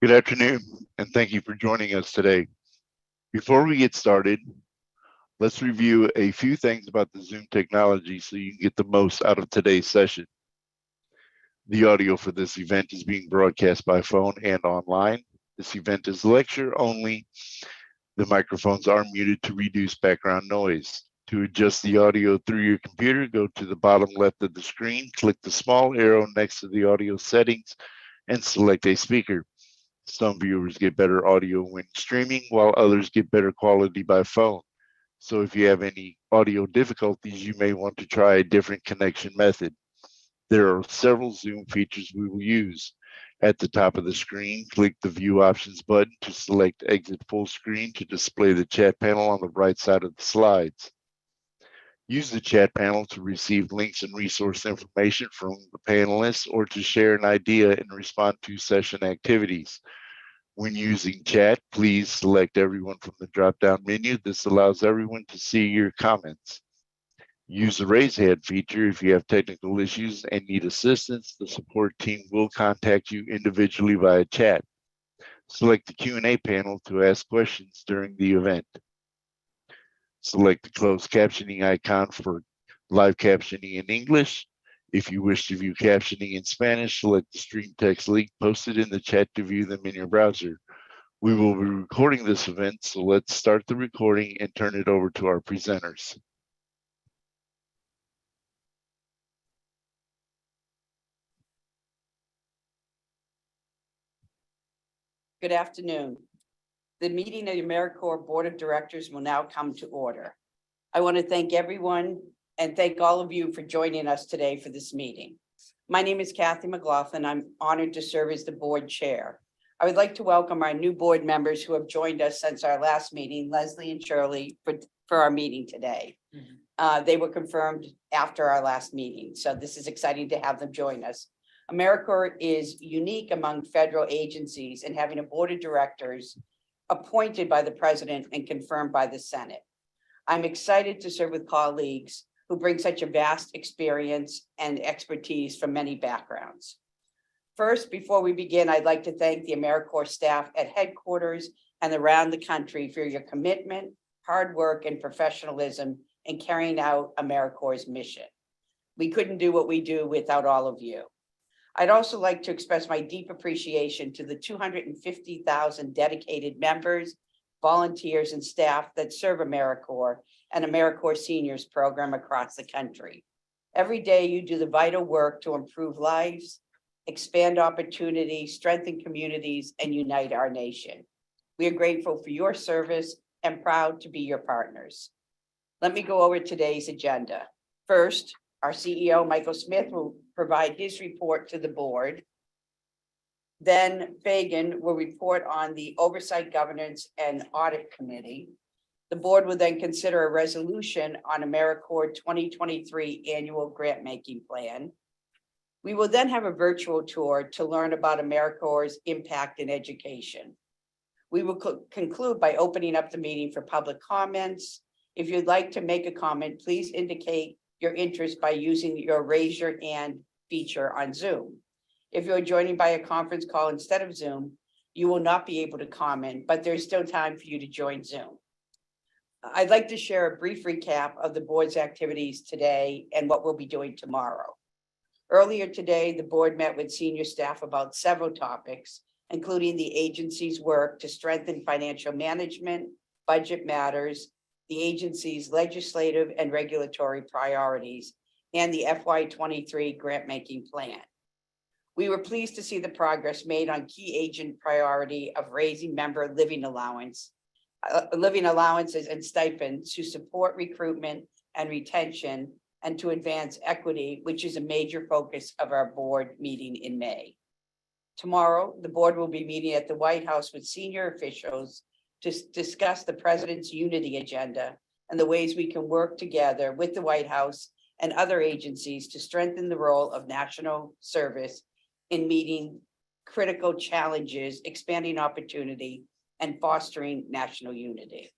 Good afternoon, and thank you for joining us today. Before we get started, let's review a few things about the Zoom technology so you can get the most out of today's session. The audio for this event is being broadcast by phone and online. This event is lecture only. The microphones are muted to reduce background noise. To adjust the audio through your computer, go to the bottom left of the screen, click the small arrow next to the audio settings, and select a speaker. Some viewers get better audio when streaming, while others get better quality by phone. So if you have any audio difficulties, you may want to try a different connection method. There are several Zoom features we will use. At the top of the screen, click the View Options button to select Exit Full Screen to display the chat panel on the right side of the slides. Use the chat panel to receive links and resource information from the panelists or to share an idea and respond to session activities. When using chat, please select everyone from the drop-down menu. This allows everyone to see your comments. Use the raise hand feature if you have technical issues and need assistance. The support team will contact you individually via chat. Select the Q&A panel to ask questions during the event. Select the closed captioning icon for live captioning in English. If you wish to view captioning in Spanish, select the stream text link posted in the chat to view them in your browser. We will be recording this event, so let's start the recording and turn it over to our presenters. Good afternoon. The meeting of the AmeriCorps Board of Directors will now come to order. I want to thank everyone and thank all of you for joining us today for this meeting. My name is Kathy McLaughlin. I'm honored to serve as the board chair. I would like to welcome our new board members who have joined us since our last meeting, Leslie and Shirley, for our meeting today. They were confirmed after our last meeting, so this is exciting to have them join us. AmeriCorps is unique among federal agencies in having a board of directors appointed by the president and confirmed by the Senate. I'm excited to serve with colleagues who bring such a vast experience and expertise from many backgrounds. First, before we begin, I'd like to thank the AmeriCorps staff at headquarters and around the country for your commitment, hard work, and professionalism in carrying out AmeriCorps' mission. We couldn't do what we do without all of you. I'd also like to express my deep appreciation to the 250,000 dedicated members, volunteers, and staff that serve AmeriCorps and AmeriCorps Seniors program across the country. Every day you do the vital work to improve lives, expand opportunities, strengthen communities, and unite our nation. We are grateful for your service and proud to be your partners. Let me go over today's agenda. First, our CEO, Michael Smith, will provide his report to the board. Then Fagan will report on the Oversight, Governance, and Audit Committee. The board will then consider a resolution on AmeriCorps 2023 annual grant-making plan. We will then have a virtual tour to learn about AmeriCorps' impact in education. We will conclude by opening up the meeting for public comments. If you'd like to make a comment, please indicate your interest by using your raise your hand feature on Zoom. If you're joining by a conference call instead of Zoom, you will not be able to comment, but there's still time for you to join Zoom. I'd like to share a brief recap of the board's activities today and what we'll be doing tomorrow. Earlier today, the board met with senior staff about several topics, including the agency's work to strengthen financial management, budget matters, the agency's legislative and regulatory priorities, and the FY23 grant-making plan. We were pleased to see the progress made on key agent priority of raising member living allowances and stipends to support recruitment and retention and to advance equity, which is a major focus of our board meeting in May. Tomorrow, the board will be meeting at the White House with senior officials to discuss the president's unity agenda and the ways we can work together with the White House and other agencies to strengthen the role of national service in meeting critical challenges, expanding opportunity, and fostering national unity.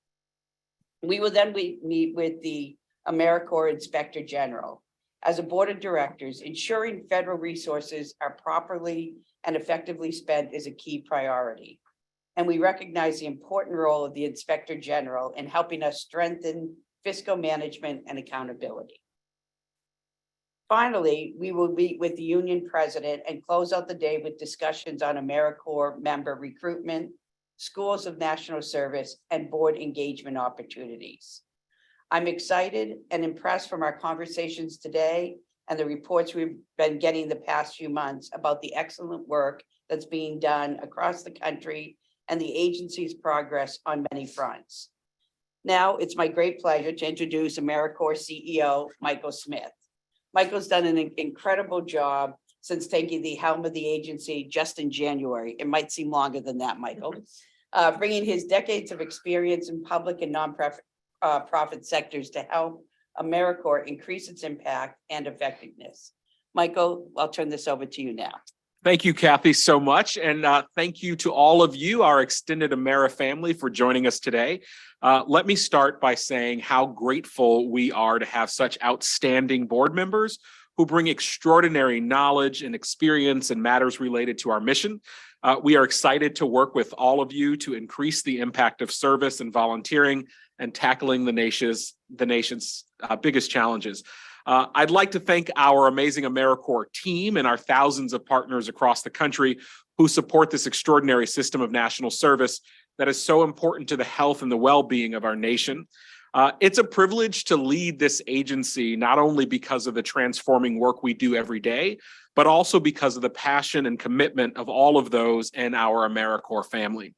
We will then meet with the AmeriCorps Inspector General. As a board of directors, ensuring federal resources are properly and effectively spent is a key priority. And we recognize the important role of the Inspector General in helping us strengthen fiscal management and accountability. Finally, we will meet with the union president and close out the day with discussions on AmeriCorps member recruitment, schools of national service, and board engagement opportunities. I'm excited and impressed from our conversations today and the reports we've been getting the past few months about the excellent work that's being done across the country and the agency's progress on many fronts. Now, it's my great pleasure to introduce AmeriCorps CEO, Michael Smith. Michael's done an incredible job since taking the helm of the agency just in January. It might seem longer than that, Michael. Bringing his decades of experience in public and nonprofit sectors to help AmeriCorps increase its impact and effectiveness. Michael, I'll turn this over to you now. Thank you, Kathy, so much. And thank you to all of you, our extended Ameri family, for joining us today. Let me start by saying how grateful we are to have such outstanding board members who bring extraordinary knowledge and experience in matters related to our mission. We are excited to work with all of you to increase the impact of service and volunteering and tackling the nation's biggest challenges. I'd like to thank our amazing AmeriCorps team and our thousands of partners across the country who support this extraordinary system of national service that is so important to the health and the well-being of our nation. It's a privilege to lead this agency, not only because of the transforming work we do every day, but also because of the passion and commitment of all of those in our AmeriCorps family.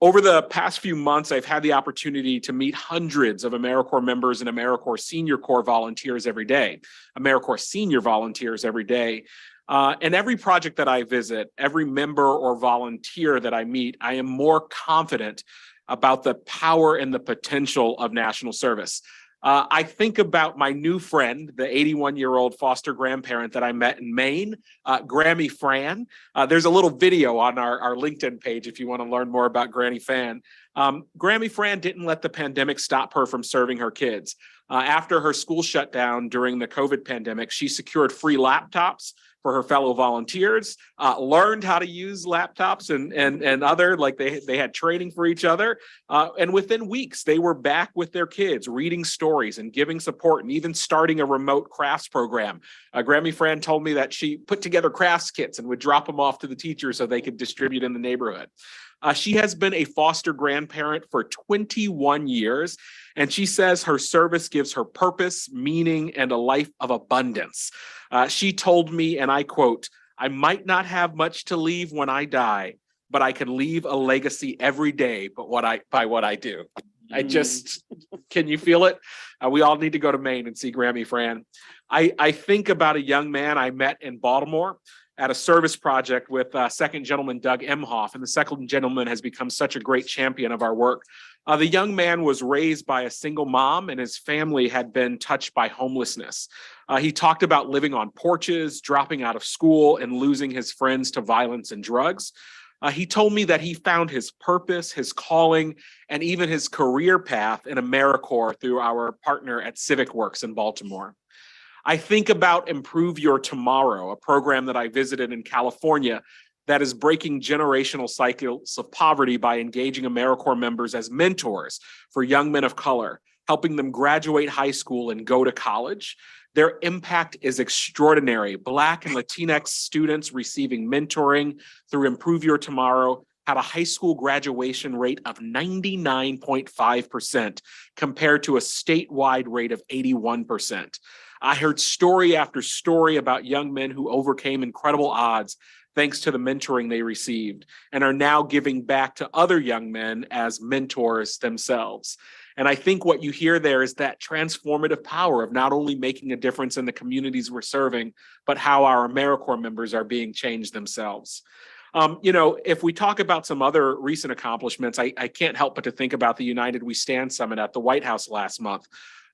Over the past few months, I've had the opportunity to meet hundreds of AmeriCorps members and AmeriCorps Senior Corps volunteers every day, AmeriCorps Senior volunteers every day. And every project that I visit, every member or volunteer that I meet, I am more confident about the power and the potential of national service. I think about my new friend, the 81-year-old foster grandparent that I met in Maine, Grammy Fran. There's a little video on our LinkedIn page if you want to learn more about Granny Fran. Grammy Fran didn't let the pandemic stop her from serving her kids. After her school shut down during the COVID pandemic, she secured free laptops for her fellow volunteers, learned how to use laptops and other, like they had training for each other. And within weeks, they were back with their kids, reading stories and giving support and even starting a remote crafts program. Grammy Fran told me that she put together crafts kits and would drop them off to the teachers so they could distribute in the neighborhood. She has been a foster grandparent for 21 years, and she says her service gives her purpose, meaning, and a life of abundance. She told me, and I quote, "I might not have much to leave when I die, but I can leave a legacy every day by what I do." I just, can you feel it? We all need to go to Maine and see Grammy Fran. I think about a young man I met in Baltimore at a service project with second gentleman Doug Emhoff, and the second gentleman has become such a great champion of our work. The young man was raised by a single mom, and his family had been touched by homelessness. He talked about living on porches, dropping out of school, and losing his friends to violence and drugs. He told me that he found his purpose, his calling, and even his career path in AmeriCorps through our partner at Civic Works in Baltimore. I think about Improve Your Tomorrow, a program that I visited in California that is breaking generational cycles of poverty by engaging AmeriCorps members as mentors for young men of color, helping them graduate high school and go to college. Their impact is extraordinary. Black and Latinx students receiving mentoring through Improve Your Tomorrow had a high school graduation rate of 99.5% compared to a statewide rate of 81%. I heard story after story about young men who overcame incredible odds thanks to the mentoring they received and are now giving back to other young men as mentors themselves. And I think what you hear there is that transformative power of not only making a difference in the communities we're serving, but how our AmeriCorps members are being changed themselves. If we talk about some other recent accomplishments, I can't help but to think about the United We Stand Summit at the White House last month,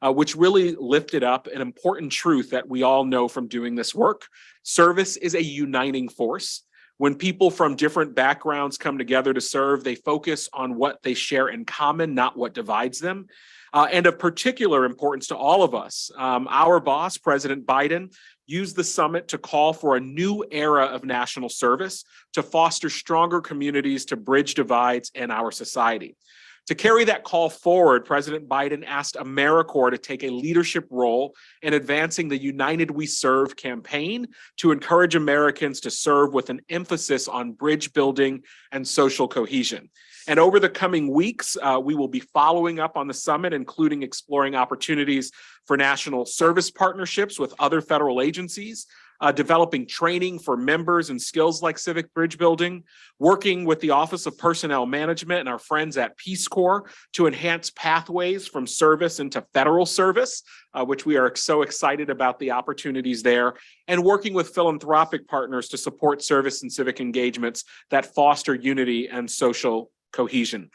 which really lifted up an important truth that we all know from doing this work. Service is a uniting force. When people from different backgrounds come together to serve, they focus on what they share in common, not what divides them. And of particular importance to all of us, our boss, President Biden, used the summit to call for a new era of national service to foster stronger communities to bridge divides in our society. To carry that call forward, President Biden asked AmeriCorps to take a leadership role in advancing the United We Serve campaign to encourage Americans to serve with an emphasis on bridge building and social cohesion. And over the coming weeks, we will be following up on the summit, including exploring opportunities for national service partnerships with other federal agencies, developing training for members and skills like civic bridge building, working with the Office of Personnel Management and our friends at Peace Corps to enhance pathways from service into federal service, which we are so excited about the opportunities there, and working with philanthropic partners to support service and civic engagements that foster unity and social cohesion.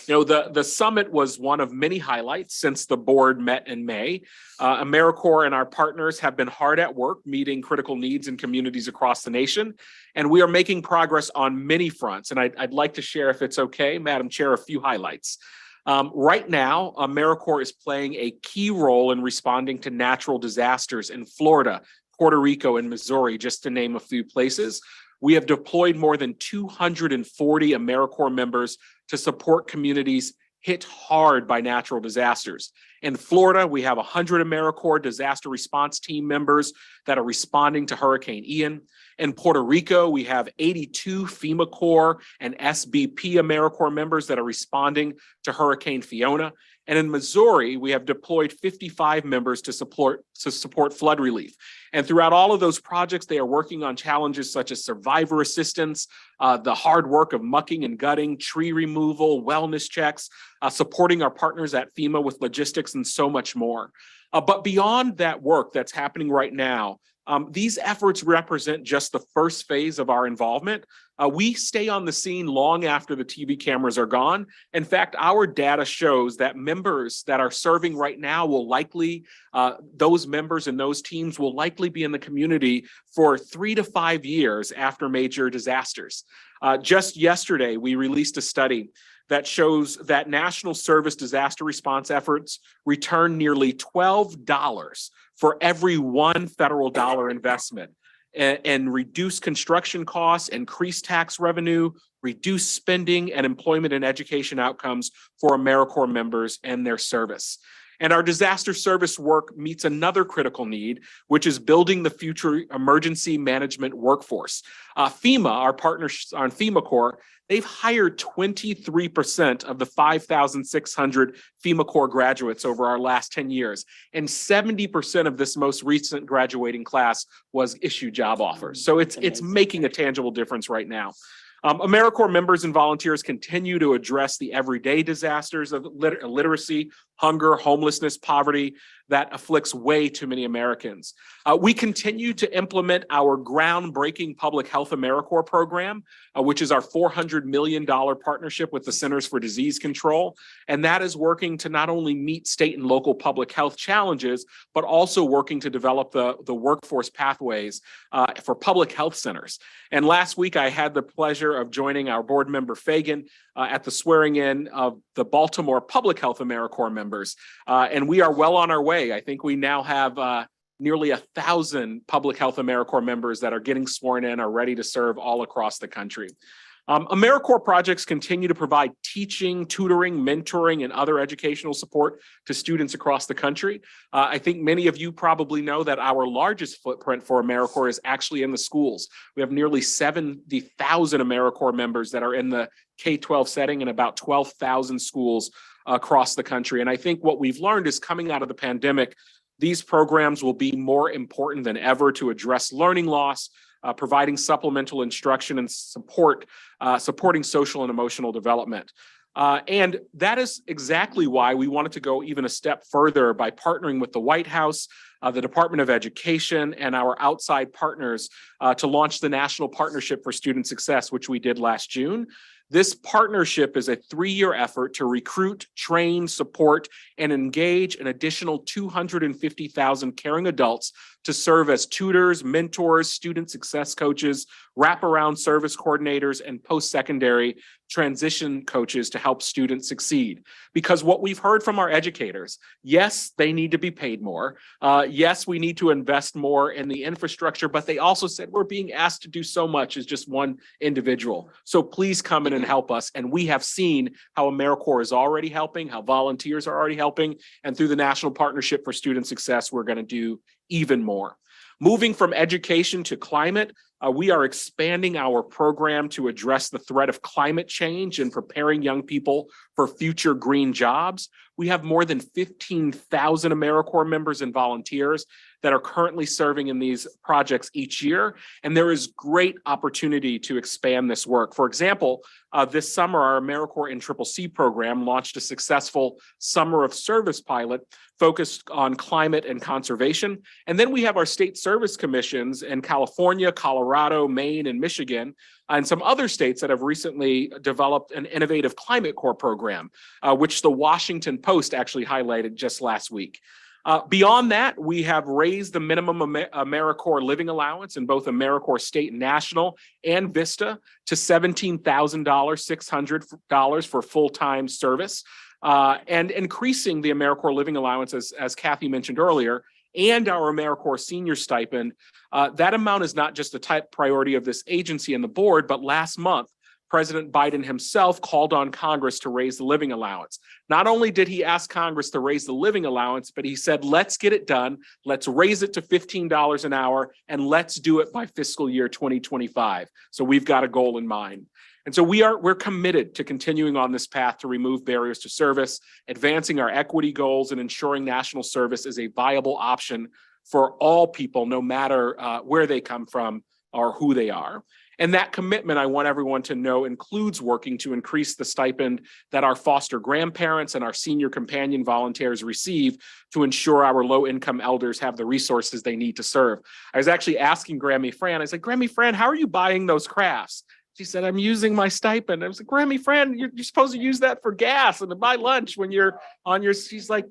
You know, the summit was one of many highlights since the board met in May. AmeriCorps and our partners have been hard at work meeting critical needs in communities across the nation, and we are making progress on many fronts. And I'd like to share, if it's okay, Madam Chair, a few highlights. Right now, AmeriCorps is playing a key role in responding to natural disasters in Florida, Puerto Rico, and Missouri, just to name a few places. We have deployed more than 240 AmeriCorps members to support communities hit hard by natural disasters. In Florida, we have 100 AmeriCorps disaster response team members that are responding to Hurricane Ian. In Puerto Rico, we have 82 FEMA Corps and SBP AmeriCorps members that are responding to Hurricane Fiona. And in Missouri, we have deployed 55 members to support flood relief. And throughout all of those projects, they are working on challenges such as survivor assistance, the hard work of mucking and gutting, tree removal, wellness checks, supporting our partners at FEMA with logistics and so much more. But beyond that work that's happening right now, these efforts represent just the first phase of our involvement. We stay on the scene long after the TV cameras are gone. In fact, our data shows that members that are serving right now will likely, those members and those teams will likely be in the community for 3 to 5 years after major disasters. Just yesterday, we released a study that shows that national service disaster response efforts return nearly $12 for every $1 federal dollar investment, and reduce construction costs, increase tax revenue, reduce spending, and employment and education outcomes for AmeriCorps members and their service. And our disaster service work meets another critical need, which is building the future emergency management workforce. FEMA, our partners on FEMA Corps, they've hired 23% of the 5,600 FEMA Corps graduates over our last 10 years. And 70% of this most recent graduating class was issued job offers. So it's making a tangible difference right now. AmeriCorps members and volunteers continue to address the everyday disasters of illiteracy, hunger, homelessness, poverty that afflicts way too many Americans. We continue to implement our groundbreaking Public Health AmeriCorps program, which is our $400 million partnership with the Centers for Disease Control. And that is working to not only meet state and local public health challenges, but also working to develop the workforce pathways for public health centers. And last week, I had the pleasure of joining our board member Fagan at the swearing in of the Baltimore Public Health AmeriCorps members. And we are well on our way. I think we now have nearly 1,000 Public Health AmeriCorps members that are getting sworn in, are ready to serve all across the country. AmeriCorps projects continue to provide teaching, tutoring, mentoring, and other educational support to students across the country. I think many of you probably know that our largest footprint for AmeriCorps is actually in the schools. We have nearly 70,000 AmeriCorps members that are in the K-12 setting in about 12,000 schools across the country. And I think what we've learned is coming out of the pandemic, these programs will be more important than ever to address learning loss, providing supplemental instruction and supporting social and emotional development. And that is exactly why we wanted to go even a step further by partnering with the White House, the Department of Education, and our outside partners to launch the National Partnership for Student Success, which we did last June. This partnership is a 3-year effort to recruit, train, support, and engage an additional 250,000 caring adults to serve as tutors, mentors, student success coaches, wraparound service coordinators, and post-secondary transition coaches to help students succeed. Because what we've heard from our educators, yes, they need to be paid more. Yes, we need to invest more in the infrastructure, but they also said we're being asked to do so much as just one individual. So please come in and help us. And we have seen how AmeriCorps is already helping, how volunteers are already helping. And through the National Partnership for Student Success, we're going to do even more. Moving from education to climate, we are expanding our program to address the threat of climate change and preparing young people for future green jobs. We have more than 15,000 AmeriCorps members and volunteers that are currently serving in these projects each year, and there is great opportunity to expand this work. For example, this summer, our AmeriCorps NCCC program launched a successful Summer of Service pilot focused on climate and conservation. And then we have our state service commissions in California, Colorado, Maine, and Michigan, and some other states that have recently developed an innovative Climate Corps program, which the Washington Post actually highlighted just last week. Beyond that, we have raised the minimum AmeriCorps living allowance in both AmeriCorps State and National and Vista to $17,000, $600 for full-time service, and increasing the AmeriCorps living allowance, as Kathy mentioned earlier, and our AmeriCorps senior stipend. That amount is not just a top priority of this agency and the board, but last month, President Biden himself called on Congress to raise the living allowance. Not only did he ask Congress to raise the living allowance, but he said, let's get it done. Let's raise it to $15 an hour, and let's do it by fiscal year 2025. So we've got a goal in mind. And so we're committed to continuing on this path to remove barriers to service, advancing our equity goals, and ensuring national service is a viable option for all people, no matter where they come from or who they are. And that commitment, I want everyone to know, includes working to increase the stipend that our foster grandparents and our senior companion volunteers receive to ensure our low-income elders have the resources they need to serve. I was actually asking Grammy Fran, I was like, Grammy Fran, how are you buying those crafts? She said, I'm using my stipend. I was like, Grammy Fran, you're supposed to use that for gas and to buy lunch when you're on your, she's like,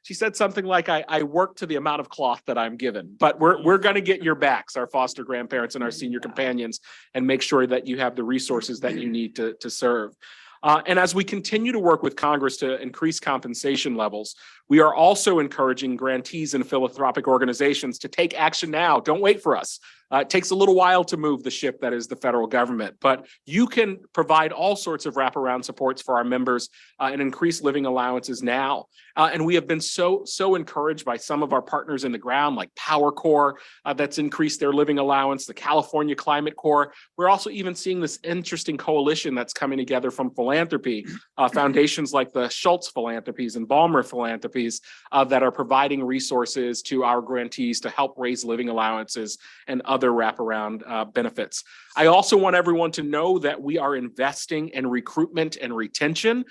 she said something like, I work to the amount of cloth that I'm given, but we're going to get your backs, our foster grandparents and our senior companions, and make sure that you have the resources that you need to serve. And as we continue to work with Congress to increase compensation levels, we are also encouraging grantees and philanthropic organizations to take action now. Don't wait for us. It takes a little while to move the ship that is the federal government, but you can provide all sorts of wraparound supports for our members and increase living allowances now. And we have been so encouraged by some of our partners in the ground, like PowerCorps, that's increased their living allowance, the California Climate Corps. We're also even seeing this interesting coalition that's coming together from philanthropy, foundations like the Schultz Philanthropies and Ballmer Philanthropies that are providing resources to our grantees to help raise living allowances and other wraparound benefits. I also want everyone to know that we are investing in recruitment and retention.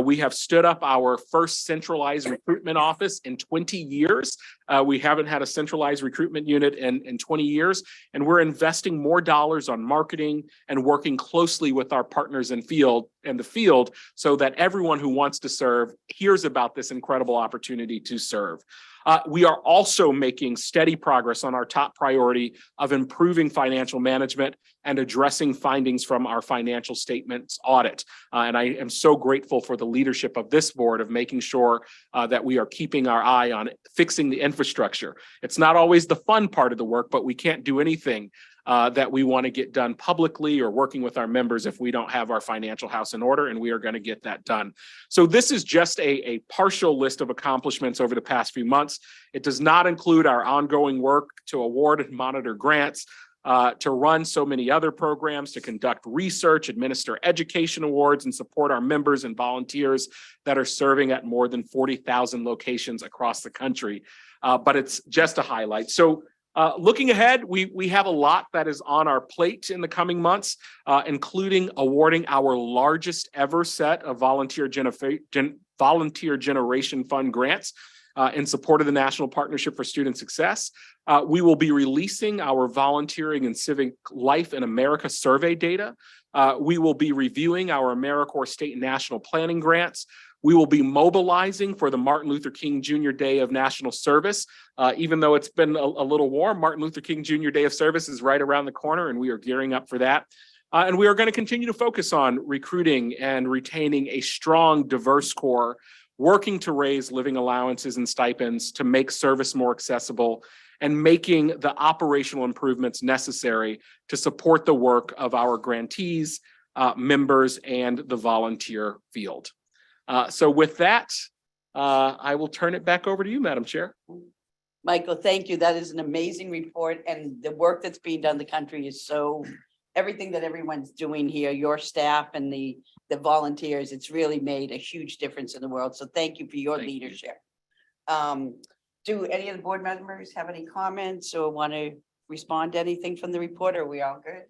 We have stood up our first centralized recruitment office in 20 years. We haven't had a centralized recruitment unit in 20 years, and we're investing more dollars on marketing and working closely with our partners in the field so that everyone who wants to serve hears about this incredible opportunity to serve. We are also making steady progress on our top priority of improving financial management and addressing findings from our financial statements audit. And I am so grateful for the leadership of this board of making sure that we are keeping our eye on fixing the infrastructure. It's not always the fun part of the work, but we can't do anything that we want to get done publicly or working with our members if we don't have our financial house in order, and we are going to get that done. So this is just a partial list of accomplishments over the past few months. It does not include our ongoing work to award and monitor grants, to run so many other programs, to conduct research, administer education awards, and support our members and volunteers that are serving at more than 40,000 locations across the country. But it's just a highlight. So looking ahead, we have a lot that is on our plate in the coming months, including awarding our largest ever set of volunteer generation fund grants. in support of the National Partnership for Student Success. We will be releasing our volunteering and civic life in America survey data. We will be reviewing our AmeriCorps state and national planning grants. We will be mobilizing for the Martin Luther King Jr. Day of National Service. Even though it's been a little warm, Martin Luther King Jr. Day of Service is right around the corner, and we are gearing up for that. And we are going to continue to focus on recruiting and retaining a strong, diverse corps, working to raise living allowances and stipends to make service more accessible, and making the operational improvements necessary to support the work of our grantees, members, and the volunteer field. So with that, I will turn it back over to you, Madam Chair. Michael, thank you. That is an amazing report, and the work that's being done in the country is so, everything that everyone's doing here, your staff and the volunteers, it's really made a huge difference in the world. So thank you for your leadership. Do any of the board members have any comments or want to respond to anything from the report? Are we all good?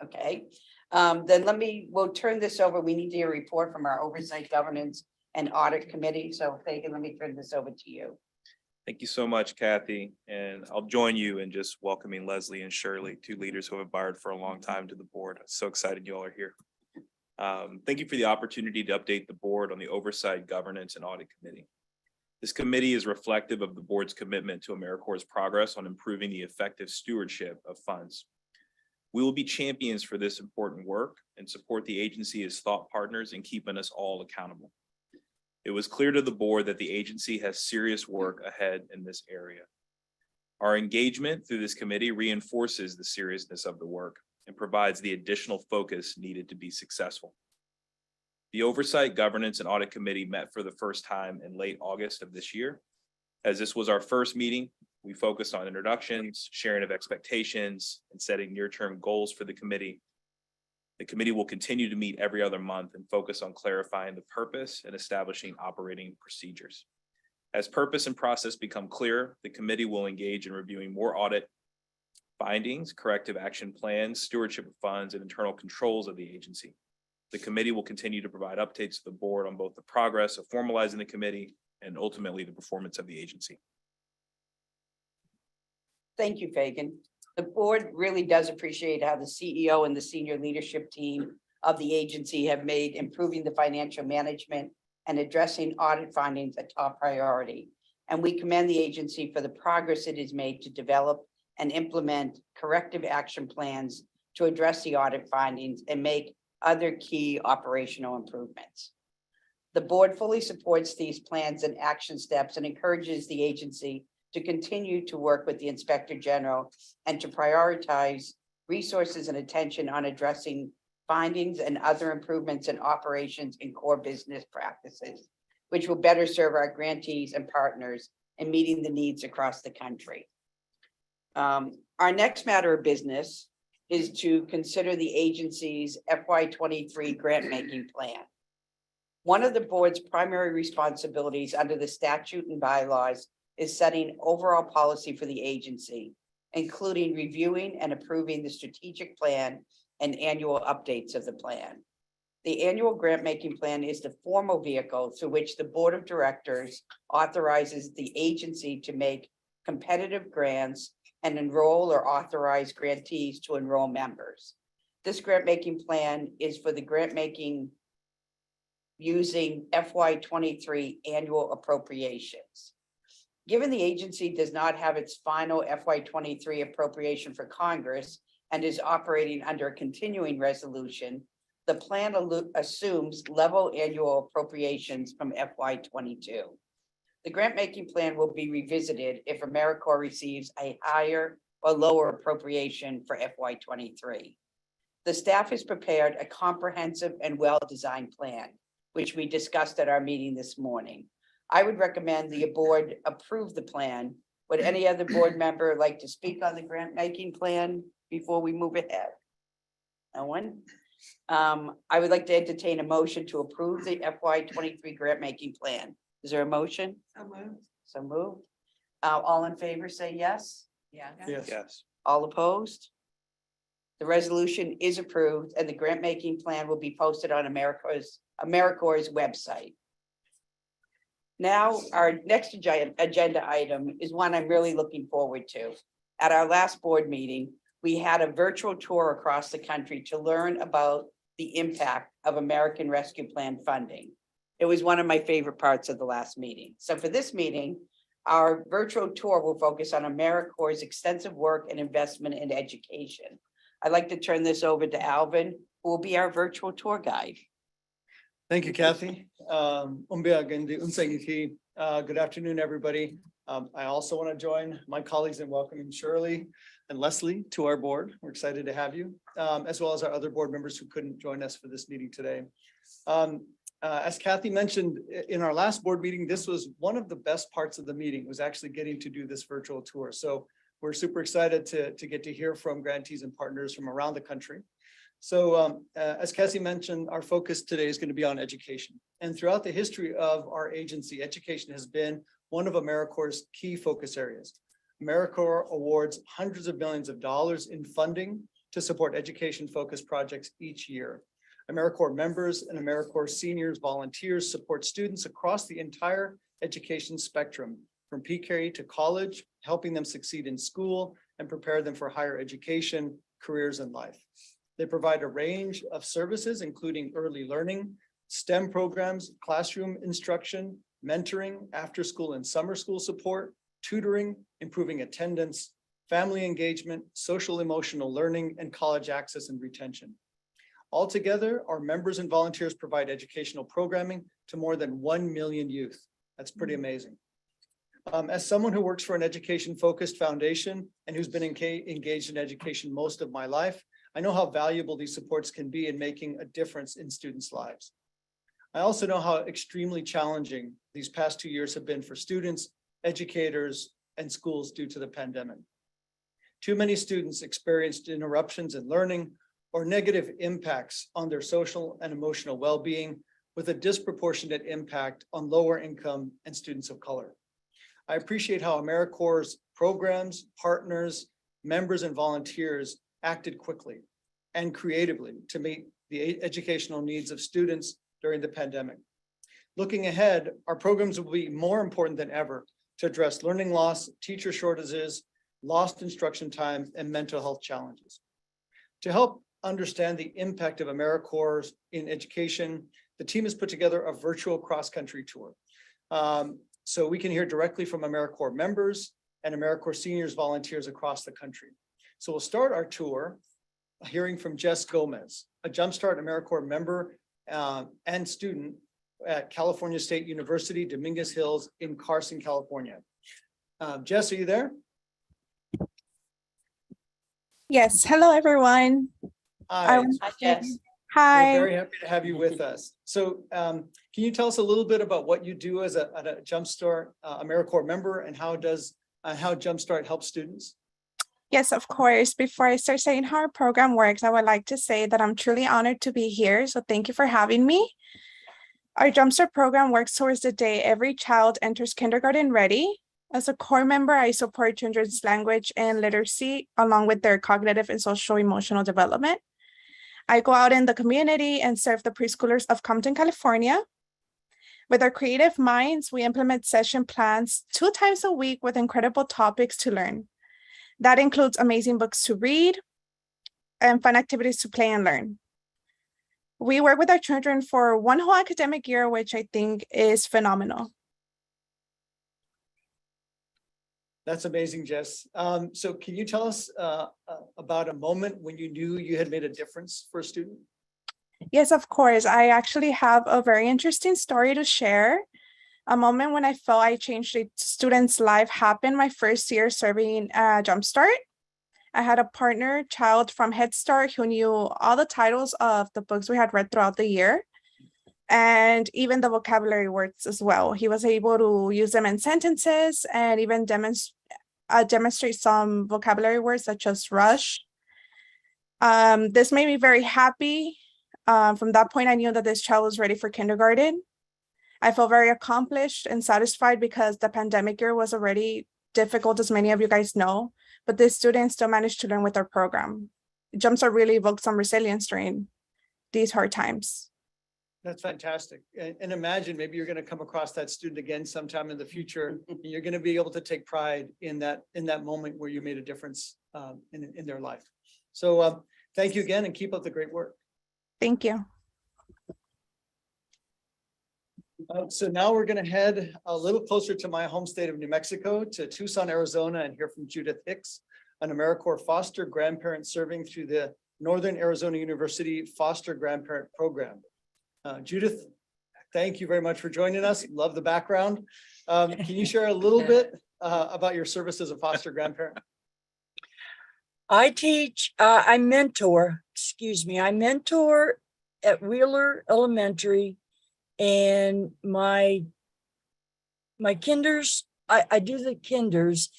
Okay. Then we'll turn this over. We need to hear a report from our Oversight, Governance and Audit Committee. So Fagan, let me turn this over to you. Thank you so much, Kathy. And I'll join you in just welcoming Leslie and Shirley, two leaders who have admired for a long time to the board. I'm so excited you all are here. Thank you for the opportunity to update the board on the Oversight, Governance and Audit Committee. This committee is reflective of the board's commitment to AmeriCorps' progress on improving the effective stewardship of funds. We will be champions for this important work and support the agency as thought partners in keeping us all accountable. It was clear to the board that the agency has serious work ahead in this area. Our engagement through this committee reinforces the seriousness of the work and provides the additional focus needed to be successful. The Oversight, Governance, and Audit Committee met for the first time in late August of this year. As this was our first meeting, we focused on introductions, sharing of expectations, and setting near-term goals for the committee. The committee will continue to meet every other month and focus on clarifying the purpose and establishing operating procedures. As purpose and process become clearer, the committee will engage in reviewing more audit findings, corrective action plans, stewardship of funds, and internal controls of the agency. The committee will continue to provide updates to the board on both the progress of formalizing the committee and ultimately the performance of the agency. Thank you, Fagan. The board really does appreciate how the CEO and the senior leadership team of the agency have made improving the financial management and addressing audit findings a top priority. And we commend the agency for the progress it has made to develop and implement corrective action plans to address the audit findings and make other key operational improvements. The board fully supports these plans and action steps and encourages the agency to continue to work with the Inspector General and to prioritize resources and attention on addressing findings and other improvements in operations and core business practices, which will better serve our grantees and partners in meeting the needs across the country. Our next matter of business is to consider the agency's FY23 grant-making plan. One of the board's primary responsibilities under the statute and bylaws is setting overall policy for the agency, including reviewing and approving the strategic plan and annual updates of the plan. The annual grant-making plan is the formal vehicle through which the board of directors authorizes the agency to make competitive grants and enroll or authorize grantees to enroll members. This grant-making plan is for the grant-making using FY23 annual appropriations. Given the agency does not have its final FY23 appropriation for Congress and is operating under a continuing resolution, the plan assumes level annual appropriations from FY22. The grant-making plan will be revisited if AmeriCorps receives a higher or lower appropriation for FY23. The staff has prepared a comprehensive and well-designed plan, which we discussed at our meeting this morning. I would recommend the board approve the plan. Would any other board member like to speak on the grant-making plan before we move ahead? No one? I would like to entertain a motion to approve the FY23 grant-making plan. Is there a motion? So moved. So moved. All in favor, say yes. Yeah. Yes. All opposed? The resolution is approved and the grant-making plan will be posted on AmeriCorps' website. Now, our next agenda item is one I'm really looking forward to. At our last board meeting, we had a virtual tour across the country to learn about the impact of American Rescue Plan funding. It was one of my favorite parts of the last meeting. So for this meeting, our virtual tour will focus on AmeriCorps' extensive work and investment in education. I'd like to turn this over to Alvin, who will be our virtual tour guide. Thank you, Kathy. Good afternoon, everybody. I also want to join my colleagues in welcoming Shirley and Leslie to our board. We're excited to have you, as well as our other board members who couldn't join us for this meeting today. As Kathy mentioned in our last board meeting, this was one of the best parts of the meeting, was actually getting to do this virtual tour. So we're super excited to get to hear from grantees and partners from around the country. So as Cassie mentioned, our focus today is going to be on education. And throughout the history of our agency, education has been one of AmeriCorps' key focus areas. AmeriCorps awards hundreds of millions of dollars in funding to support education-focused projects each year. AmeriCorps members and AmeriCorps seniors volunteers support students across the entire education spectrum, from pre-K to college, helping them succeed in school and prepare them for higher education, careers, and life. They provide a range of services, including early learning, STEM programs, classroom instruction, mentoring, after-school and summer school support, tutoring, improving attendance, family engagement, social emotional learning, and college access and retention. Altogether, our members and volunteers provide educational programming to more than 1 million youth. That's pretty amazing. As someone who works for an education-focused foundation and who's been engaged in education most of my life, I know how valuable these supports can be in making a difference in students' lives. I also know how extremely challenging these past 2 years have been for students, educators, and schools due to the pandemic. Too many students experienced interruptions in learning or negative impacts on their social and emotional well-being, with a disproportionate impact on lower income and students of color. I appreciate how AmeriCorps' programs, partners, members, and volunteers acted quickly and creatively to meet the educational needs of students during the pandemic. Looking ahead, our programs will be more important than ever to address learning loss, teacher shortages, lost instruction time, and mental health challenges. To help understand the impact of AmeriCorps in education, the team has put together a virtual cross-country tour. So we can hear directly from AmeriCorps members and AmeriCorps seniors volunteers across the country. So we'll start our tour hearing from Jess Gomez, a Jumpstart AmeriCorps member and student at California State University, Dominguez Hills in Carson, California. Jess, are you there? Yes. Hello, everyone. Hi. Hi, Jess. We're Hi. very happy to have you with us. So can you tell us a little bit about what you do as a Jumpstart AmeriCorps member, and how Jumpstart helps students? Yes, of course. Before I start saying how our program works, I would like to say that I'm truly honored to be here. So thank you for having me. Our Jumpstart program works towards the day every child enters kindergarten ready. As a core member, I support children's language and literacy, along with their cognitive and social emotional development. I go out in the community and serve the preschoolers of Compton, California. With our creative minds, we implement session plans 2 times a week with incredible topics to learn. That includes amazing books to read and fun activities to play and learn. We work with our children for 1 whole academic year, which I think is phenomenal. That's amazing, Jess. So can you tell us about a moment when you knew you had made a difference for a student? Yes, of course. I actually have a very interesting story to share. A moment when I felt I changed a student's life happened my first year serving Jumpstart. I had a partner child from Head Start who knew all the titles of the books we had read throughout the year, and even the vocabulary words as well. He was able to use them in sentences and even demonstrate some vocabulary words such as rush. This made me very happy. From that point, I knew that this child was ready for kindergarten. I felt very accomplished and satisfied because the pandemic year was already difficult, as many of you guys know, but this student still managed to learn with our program. Jumpstart really evoked some resilience during these hard times. That's fantastic. And imagine maybe you're going to come across that student again sometime in the future. And you're going to be able to take pride in that moment where you made a difference in their life. So thank you again and keep up the great work. Thank you. So now we're going to head a little closer to my home state of New Mexico, to Tucson, Arizona, and hear from Judith Hicks, an AmeriCorps foster grandparent serving through the Northern Arizona University Foster Grandparent Program. Judith, thank you very much for joining us. Love the background. Can you share a little bit about your service as a foster grandparent? I mentor at Wheeler Elementary, and my kinders, I do the kinders,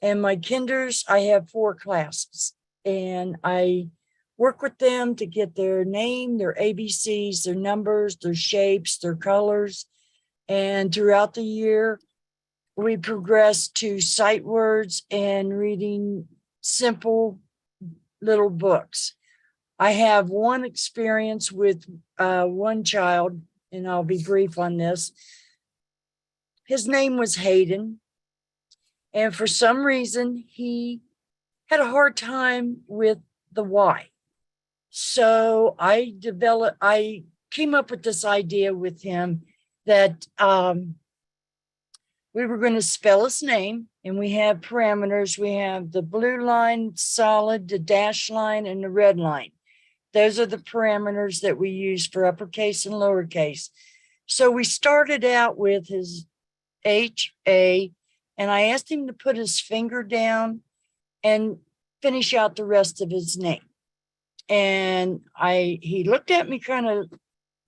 and my kinders, I have 4 classes, and I work with them to get their name, their ABCs, their numbers, their shapes, their colors. And throughout the year, we progress to sight words and reading simple little books. I have one experience with one child, and I'll be brief on this. His name was Hayden. And for some reason, he had a hard time with the Y. So I came up with this idea with him that we were going to spell his name, and we have parameters. We have the blue line, solid, the dash line, and the red line. Those are the parameters that we use for uppercase and lowercase. So we started out with his H-A, and I asked him to put his finger down and finish out the rest of his name. And he looked at me kind of,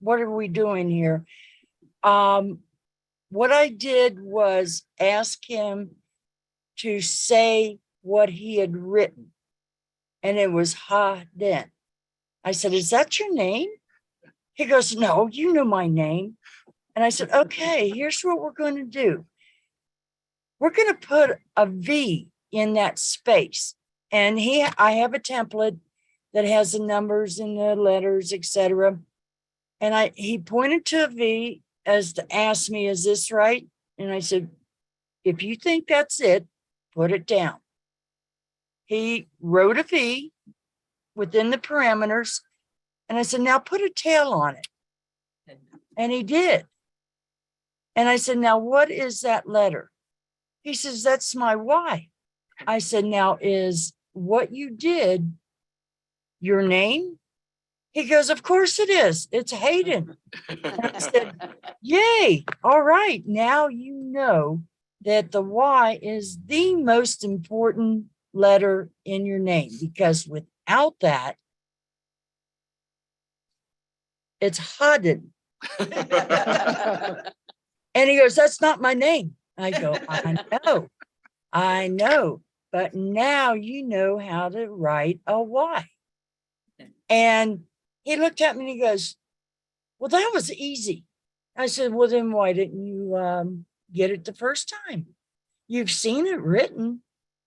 what are we doing here? What I did was ask him to say what he had written. And it was Hayden. I said, is that your name? He goes, no, you know my name. And I said, okay, here's what we're going to do. We're going to put a V in that space. And I have a template that has the numbers and the letters, etc. And he pointed to a V as to ask me, is this right? And I said, if you think that's it, put it down. He wrote a V within the parameters. And I said, now put a tail on it. And he did. And I said, now what is that letter? He says, that's my Y. I said, now is what you did your name? He goes, of course it is. It's Hayden. I said, yay. All right. Now you know that the Y is the most important letter in your name, because without that, it's Hayden. And he goes, that's not my name. I go, I know, but now you know how to write a Y. And he looked at me and he goes, well, that was easy. I said, well, then why didn't you get it the first time? You've seen it written.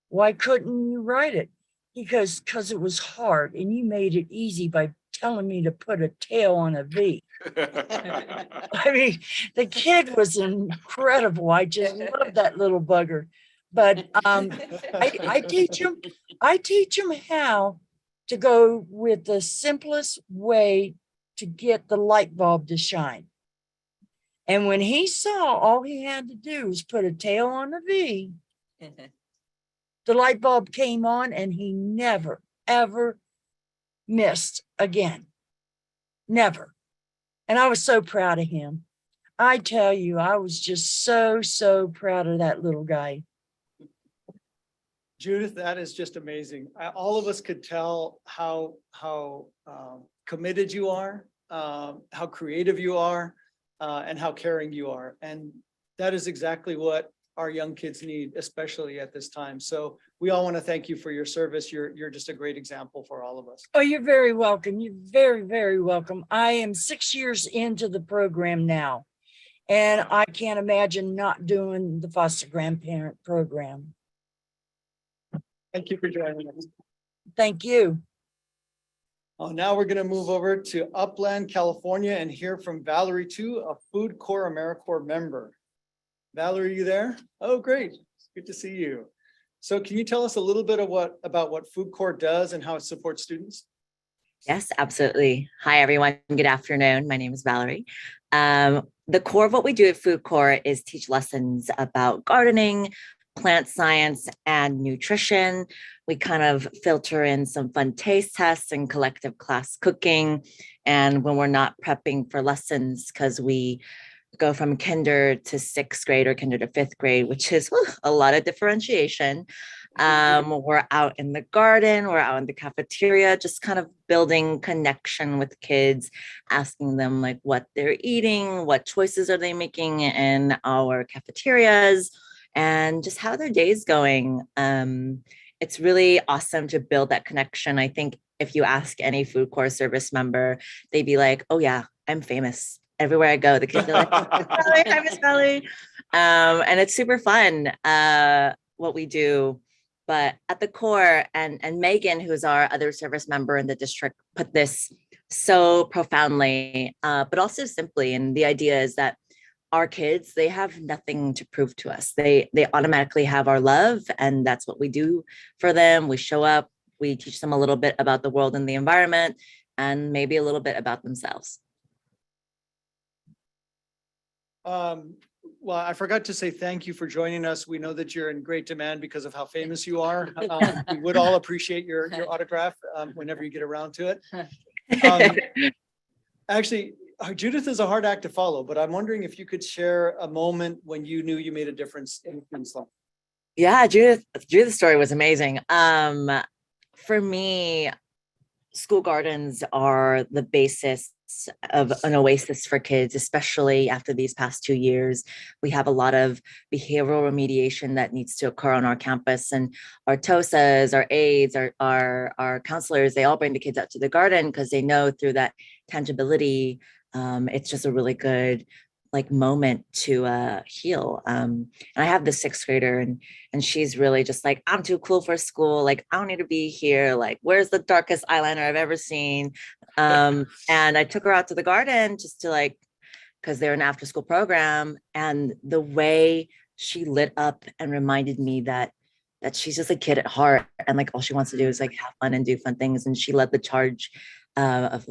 Why couldn't you write it? He goes, because it was hard and you made it easy by telling me to put a tail on a V. I mean, the kid was incredible. I just love that little bugger. But I teach him how to go with the simplest way to get the light bulb to shine. And when he saw all he had to do was put a tail on a V, the light bulb came on and he never, ever missed again. Never. And I was so proud of him. I tell you, I was just so proud of that little guy. Judith, that is just amazing. All of us could tell how committed you are, how creative you are, and how caring you are. And that is exactly what our young kids need, especially at this time. So we all want to thank you for your service. You're just a great example for all of us. Oh, you're very welcome. You're very, very welcome. I am 6 years into the program now, and I can't imagine not doing the foster grandparent program. Thank you for joining us. Thank you. Oh, now we're going to move over to Upland, California and hear from Valerie too, a Food Corps AmeriCorps member. Valerie, you there? Oh, great. Good to see you. So can you tell us a little bit of about what Food Corps does and how it supports students? Yes, absolutely. Hi, everyone. Good afternoon. My name is Valerie. The core of what we do at Food Corps is teach lessons about gardening, plant science, and nutrition. We kind of filter in some fun taste tests and collective class cooking. And when we're not prepping for lessons, because we go from kinder to sixth grade or kinder to fifth grade, which is a lot of differentiation. We're out in the garden, we're out in the cafeteria, just kind of building connection with kids, asking them like what they're eating, what choices are they making in our cafeterias, and just how their day's going. It's really awesome to build that connection. I think if you ask any Food Corps service member, they'd be like, oh yeah, I'm famous. Everywhere I go, the kids are like, hi, Miss Valerie. And it's super fun, what we do. But at the core, and Megan, who's our other service member in the district, put this so profoundly, but also simply. And the idea is that our kids, they have nothing to prove to us. They automatically have our love, and that's what we do for them. We show up, we teach them a little bit about the world and the environment, and maybe a little bit about themselves. Well, I forgot to say thank you for joining us. We know that you're in great demand because of how famous you are. We would all appreciate your autograph whenever you get around to it. Actually, Judith is a hard act to follow, but I'm wondering if you could share a moment when you knew you made a difference in life. Yeah, Judith's story was amazing. For me, school gardens are the basis of an oasis for kids, especially after these past 2 years. We have a lot of behavioral remediation that needs to occur on our campus, and our TOSAs, our aides, our counselors, they all bring the kids out to the garden because they know through that tangibility, it's just a really good moment to heal. And I have the sixth grader, and she's really just like, I'm too cool for school. Like, I don't need to be here. Like, where's the darkest eyeliner I've ever seen? And I took her out to the garden just to because they're an after school program. And the way she lit up and reminded me that she's just a kid at heart. And all she wants to do is have fun and do fun things. And she led the charge of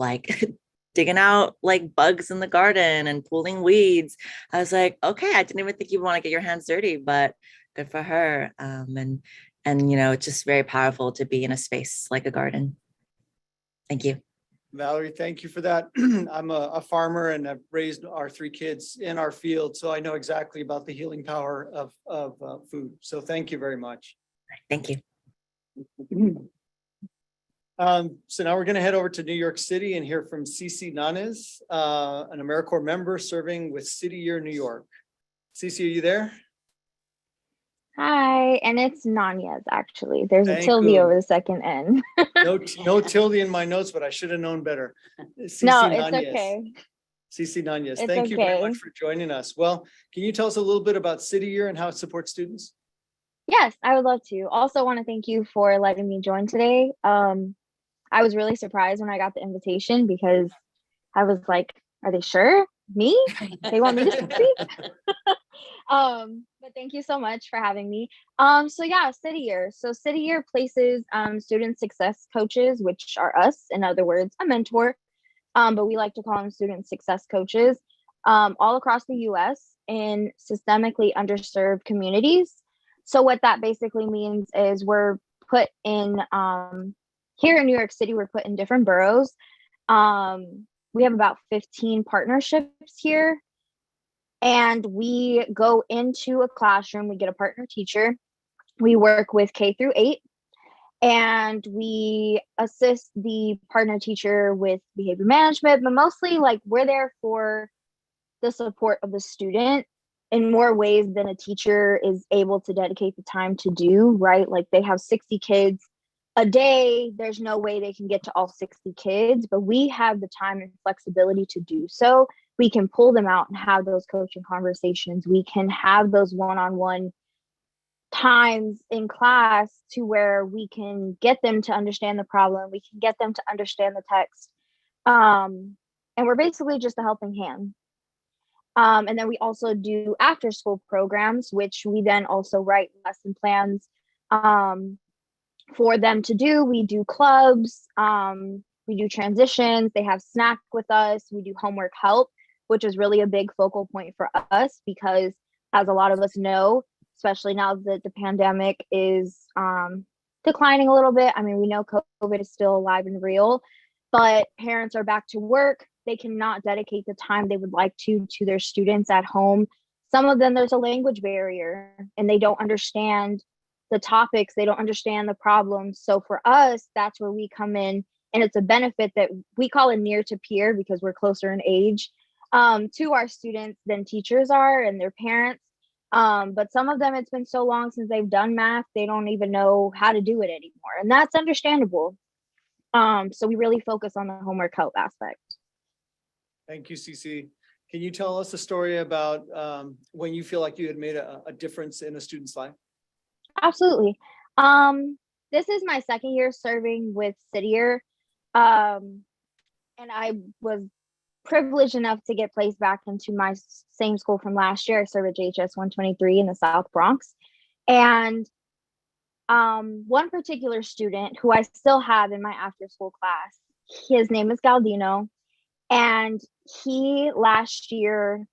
digging out bugs in the garden and pulling weeds. I was like, okay, I didn't even think you want to get your hands dirty, but good for her. And it's just very powerful to be in a space like a garden. Thank you. Valerie, thank you for that. I'm a farmer and I've raised our 3 kids in our field, so I know exactly about the healing power of food. So thank you very much. Thank you. So now we're going to head over to New York City and hear from Cici Nanez, an AmeriCorps member serving with City Year New York. Cici, are you there? Hi, and it's Nanez actually. There's Thank a tilde you. over the second N. No tilde in my notes, but I should have known better. Cici No, it's Nanez. okay. Cici Nanez, It's thank you very okay. much for joining us. Well, can you tell us a little bit about City Year and how it supports students? Yes, I would love to. Also want to thank you for letting me join today. I was really surprised when I got the invitation because I was like, are they sure? Me? They want me to speak? But thank you so much for having me. So yeah, City Year. So City Year places student success coaches, which are us, in other words, a mentor. But we like to call them student success coaches, all across the US in systemically underserved communities. So what that basically means is we're put in here in New York City, we're put in different boroughs. We have about 15 partnerships here. And we go into a classroom, we get a partner teacher. We work with K through 8, and we assist the partner teacher with behavior management, but mostly we're there for the support of the student in more ways than a teacher is able to dedicate the time to do, right? They have 60 kids a day. There's no way they can get to all 60 kids, but we have the time and flexibility to do so. We can pull them out and have those coaching conversations. We can have those one-on-one times in class to where we can get them to understand the problem, we can get them to understand the text. And we're basically just a helping hand. And then we also do after school programs, which we then also write lesson plans for them to do. We do clubs, we do transitions, they have snack with us, we do homework help, which is really a big focal point for us because, as a lot of us know, especially now that the pandemic is declining a little bit. I mean, we know COVID is still alive and real, but parents are back to work. They cannot dedicate the time they would like to their students at home. Some of them, there's a language barrier and they don't understand the topics, they don't understand the problems. So for us, that's where we come in, and it's a benefit that we call it near to peer because we're closer in age to our students than teachers are and their parents. But some of them, it's been so long since they've done math, they don't even know how to do it anymore. And that's understandable. So we really focus on the homework help aspect. Thank you, Cece. Can you tell us a story about when you feel like you had made a difference in a student's life? Absolutely. This is my second year serving with Citier. And I was privileged enough to get placed back into my same school from last year. I serve at JHS 123 in the South Bronx. And one particular student who I still have in my after school class, his name is Galdino. And he last year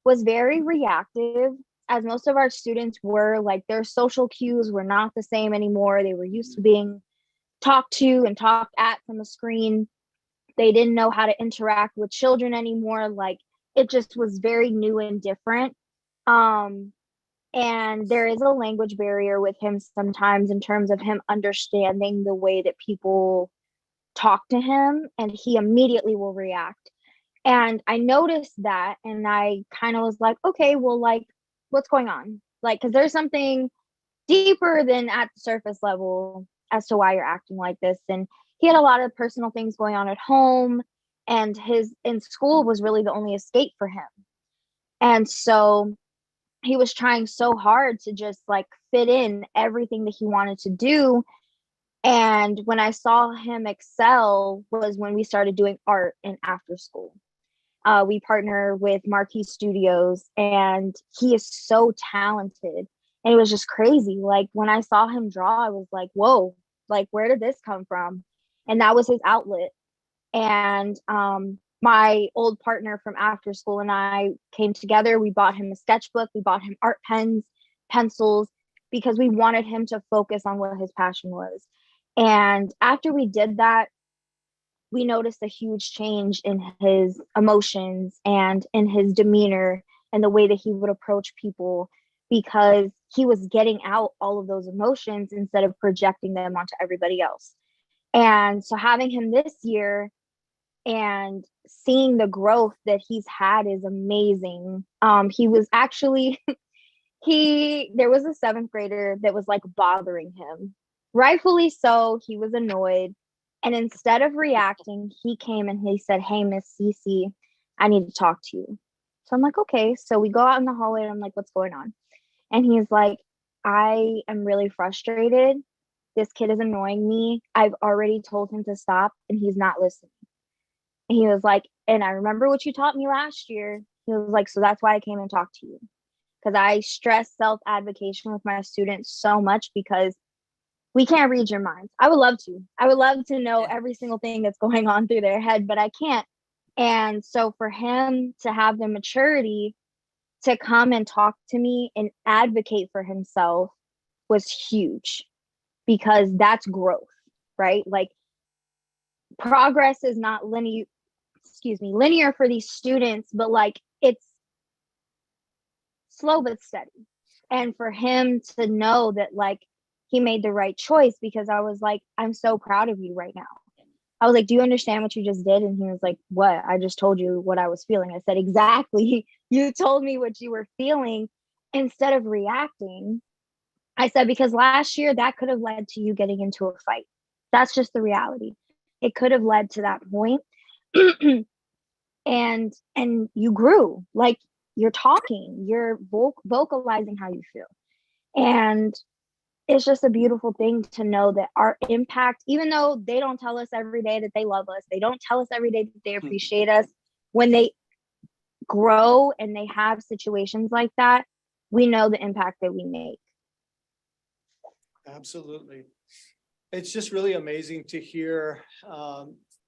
was very reactive, as most of our students were. Like, their social cues were not the same anymore. They were used to being talked to and talked at from a screen. They didn't know how to interact with children anymore. Like, it just was very new and different. And there is a language barrier with him sometimes in terms of him understanding the way that people talk to him, and he immediately will react. And I noticed that, and I kind of was like, okay, well, like, what's going on? Like, because there's something deeper than at the surface level as to why you're acting like this. And he had a lot of personal things going on at home, and his in school was really the only escape for him. And so he was trying so hard to just like fit in everything that he wanted to do. And when I saw him excel was when we started doing art in after school. We partner with Marquee Studios, and he is so talented. And it was just crazy. Like, when I saw him draw, I was like, whoa, like, where did this come from? And that was his outlet. And my old partner from after school and I came together. We bought him a sketchbook. We bought him art pens, pencils, because we wanted him to focus on what his passion was. And after we did that, we noticed a huge change in his emotions and in his demeanor and the way that he would approach people, because he was getting out all of those emotions instead of projecting them onto everybody else. And so having him this year and seeing the growth that he's had is amazing. He was actually, there was a 7th grader that was like bothering him. Rightfully so, he was annoyed. And instead of reacting, he came and he said, "Hey, Miss Cece, I need to talk to you." So I'm like, okay. So we go out in the hallway and I'm like, what's going on? And he's like, I am really frustrated. This kid is annoying me. I've already told him to stop and he's not listening. And he was like, and I remember what you taught me last year. He was like, so that's why I came and talked to you. Because I stress self-advocation with my students so much, because we can't read your minds. I would love to. I would love to know every single thing that's going on through their head, but I can't. And so for him to have the maturity to come and talk to me and advocate for himself was huge, because that's growth, right? Like, progress is not linear for these students, but like, it's slow but steady. And for him to know that, like, he made the right choice, because I was like, I'm so proud of you right now. I was like, do you understand what you just did? And he was like, what? I just told you what I was feeling. I said, exactly. You told me what you were feeling instead of reacting. I said, because last year that could have led to you getting into a fight. That's just the reality. It could have led to that point. and you grew. Like, you're talking, you're vocalizing how you feel. And it's just a beautiful thing to know that our impact, even though they don't tell us every day that they love us, they don't tell us every day that they appreciate us, when they grow and they have situations like that, we know the impact that we make. Absolutely. It's just really amazing to hear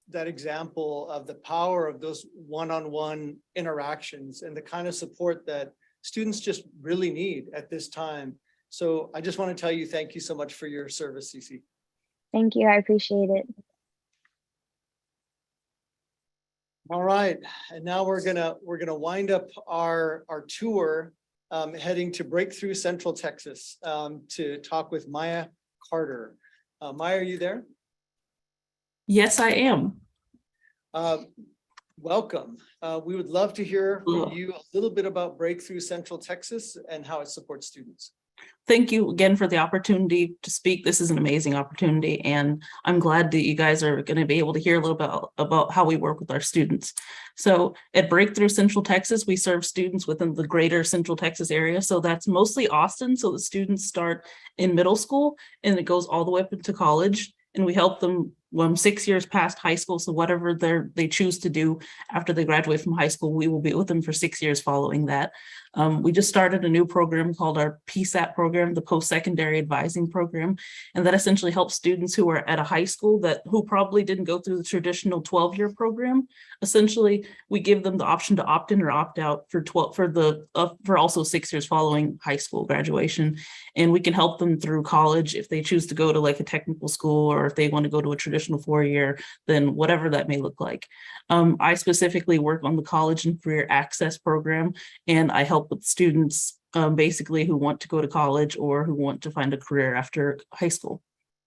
that example of the power of those one-on-one interactions and the kind of support that students just really need at this time. So I just want to tell you, thank you so much for your service, Cece. Thank you. I appreciate it. All right, and now we're gonna wind up our tour, heading to Breakthrough Central Texas, to talk with Maya Carter. Maya, are you there? Yes, I am. Welcome. We would love to hear from you a little bit about Breakthrough Central Texas and how it supports students. Thank you again for the opportunity to speak. This is an amazing opportunity, and I'm glad that you guys are going to be able to hear a little bit about how we work with our students. So at Breakthrough Central Texas, we serve students within the greater Central Texas area. So that's mostly Austin. So the students start in middle school and it goes all the way up into college. And we help them 6 years past high school. So whatever they choose to do after they graduate from high school, we will be with them for 6 years following that. We just started a new program called our PSAP program, the Post-Secondary Advising Program. And that essentially helps students who are at a high school who probably didn't go through the traditional 12-year program. Essentially, we give them the option to opt in or opt out for also 6 years following high school graduation. And we can help them through college if they choose to go to like a technical school, or if they want to go to a traditional 4-year, then whatever that may look like. I specifically work on the College and Career Access Program, and I help with students basically who want to go to college or who want to find a career after high school.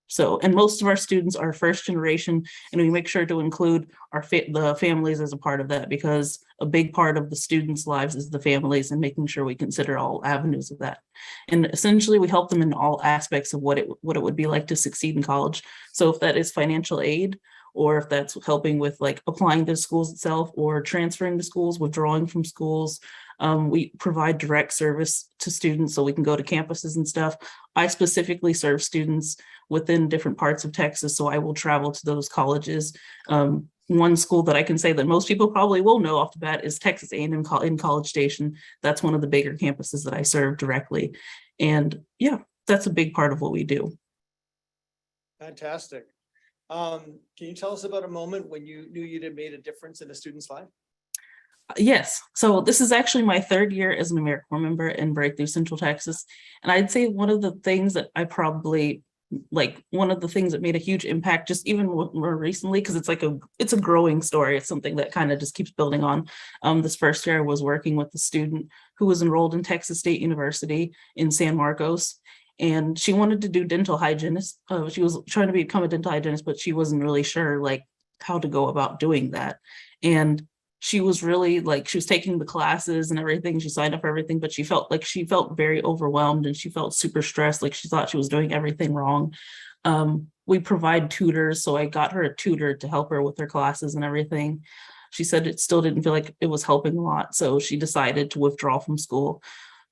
So, and most of our students are first generation, and we make sure to include the families as a part of that, because a big part of the students' lives is the families, and making sure we consider all avenues of that. And essentially, we help them in all aspects of what it would be like to succeed in college. So if that is financial aid, or if that's helping with like applying to schools itself, or transferring to schools, withdrawing from schools, we provide direct service to students so we can go to campuses and stuff. I specifically serve students within different parts of Texas, so I will travel to those colleges. One school that I can say that most people probably will know off the bat is Texas A&M in College Station. That's one of the bigger campuses that I serve directly. And yeah, that's a big part of what we do. Fantastic. Can you tell us about a moment when you knew you'd have made a difference in a student's life? Yes. So this is actually my 3rd year as an AmeriCorps member in Breakthrough Central Texas. And I'd say one of the things that one of the things that made a huge impact, just even more recently, because it's a growing story. It's something that kind of just keeps building on. This first year I was working with a student who was enrolled in Texas State University in San Marcos. And she wanted to do dental hygienist. She was trying to become a dental hygienist, but she wasn't really sure like how to go about doing that. And she was really she was taking the classes and everything. She signed up for everything, but she felt very overwhelmed, and she felt super stressed. Like she thought she was doing everything wrong. We provide tutors. So I got her a tutor to help her with her classes and everything. She said it still didn't feel like it was helping a lot. So she decided to withdraw from school.